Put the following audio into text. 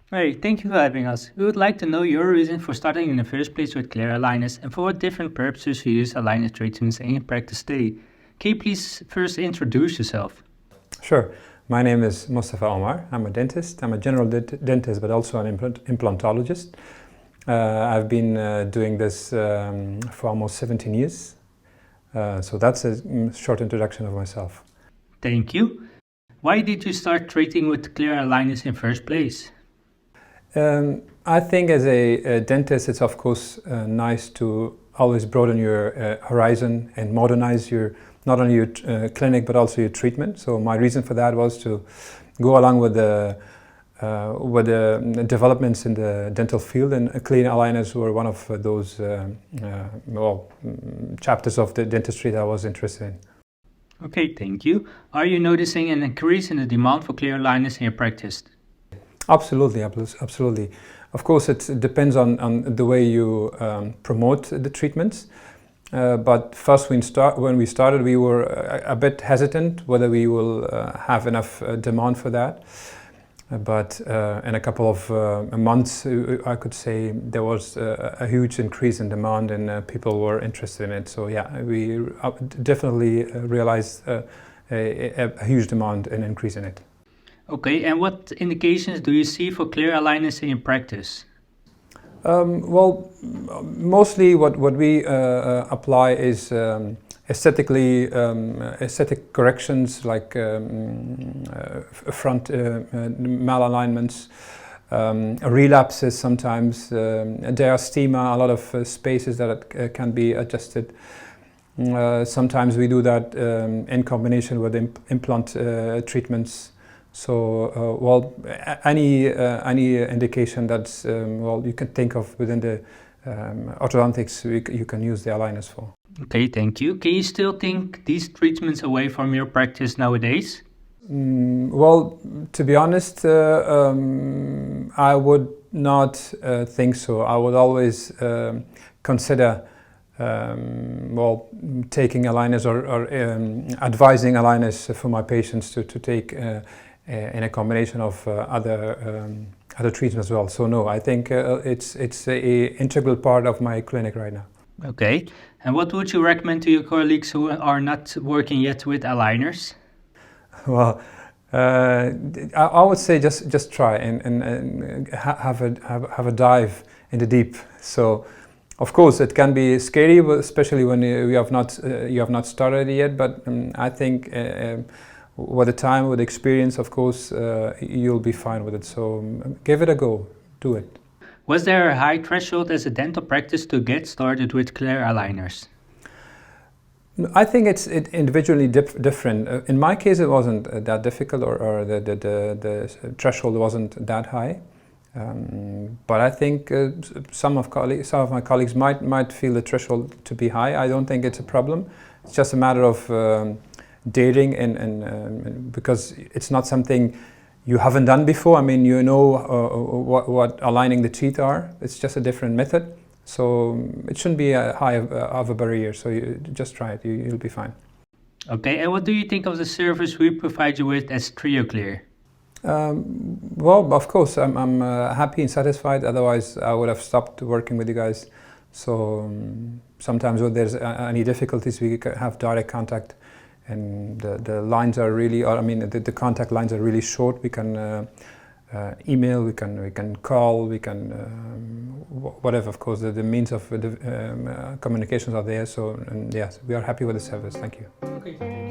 Hey, thank you for having us. We would like to know your reason for starting in the first place with clear aligners and for what different purposes you use aligner treatments in your practice today. Can you please first introduce yourself? Sure. My name is Mustafa Omar. I'm a dentist. I'm a general dentist, but also an implantologist. I've been doing this for almost 17 years. So that's a short introduction of myself. Thank you. Why did you start treating with clear aligners in first place? I think as a dentist, it's of course nice to always broaden your horizon and modernize your not only your clinic but also your treatment. So my reason for that was to go along with the developments in the dental field, and clear aligners were one of those chapters of the dentistry that I was interested in. Okay, thank you. Are you noticing an increase in the demand for clear aligners in your practice? Absolutely, absolutely. Of course, it depends on the way you promote the treatments. But first, when we started, we were a bit hesitant whether we will have enough demand for that. But in a couple of months, I could say there was a huge increase in demand, and people were interested in it. So yeah, we definitely realized a huge demand and increase in it. Okay, and what indications do you see for clear aligners in your practice? Well, mostly what we apply is aesthetic corrections like front malalignments, relapses sometimes, diastema, a lot of spaces that can be adjusted. Sometimes we do that in combination with implant treatments. So, any indication that's you can think of within the orthodontics, you can use the aligners for. Okay, thank you. Can you still think these treatments away from your practice nowadays? Well, to be honest, I would not think so. I would always consider taking aligners or advising aligners for my patients to take in a combination of other treatments as well. So no, I think it's a integral part of my clinic right now. Okay, and what would you recommend to your colleagues who are not working yet with aligners? Well, I would say just try and have a dive in the deep. So, of course, it can be scary, especially when you have not started yet. But I think with the time, with experience, of course, you'll be fine with it. So give it a go. Do it. Was there a high threshold as a dental practice to get started with clear aligners? I think it's individually different. In my case, it wasn't that difficult, or the threshold wasn't that high. But I think some of my colleagues might feel the threshold to be high. I don't think it's a problem. It's just a matter of dating and because it's not something you haven't done before. I mean, you know what aligning the teeth are. It's just a different method. So it shouldn't be a high of a barrier. So you just try it. You'll be fine. Okay, and what do you think of the service we provide you with as TrioClear? Well, of course, I'm happy and satisfied. Otherwise, I would have stopped working with you guys. So sometimes when there's any difficulties, we have direct contact, and the lines are really, the contact lines are really short. We can email, we can call, we can whatever. Of course, the means of communications are there. So, and yes, we are happy with the service. Thank you. Okay.